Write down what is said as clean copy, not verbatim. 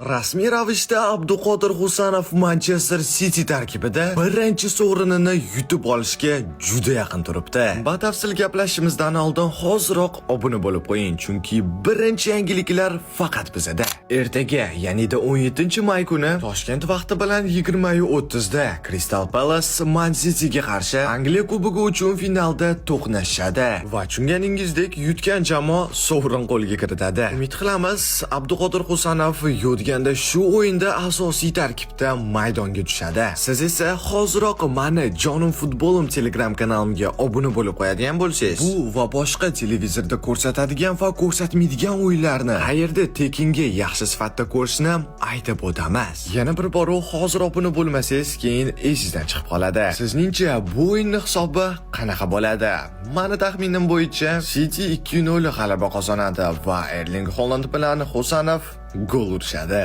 Rasmiy ravishda Abduqodir Husanov Manchester City tarkibida birinchi sovrinini yutib olishga juda yaqin turibdi. Batafsil gaplashishimizdan oldin hoziroq obuna bo'lib qo'ying, chunki birinchi yangiliklar faqat bizada. Ertaga, ya'ni-da 17-may kuni Toshkent vaqti bilan 20:30 da Crystal Palace Man Cityga qarshi Angliya Kubogi uchun finalda to'qnashadi va tushunganingizdek yutgan jamoa sovrin qo'lga kiritadi. Umid qilamiz, Abduqodir Husanov yutganda shu o'yinda asosiy tarkibda maydonga tushadi. Siz esa hoziroq mani Jonim Futbolim Telegram kanalimga obuna bo'lib qo'yadigan bo'lsangiz, bu va boshqa televizorda ko'rsatadigan va ko'rsatmaydigan o'yinlarni qayerda tekinga yaxshi sifatda ko'rishni aytib o'tamiz. Yana bir bor hozir obuna bo'lmasangiz, keyin esingizdan chiqib qoladi. Sizningcha bu o'yinning hisobi qanaqa bo'ladi? Mani taxminim bo'yicha City 2-0 g'alaba qozonadi va Erling Haaland bilan Husanov gol urishadi.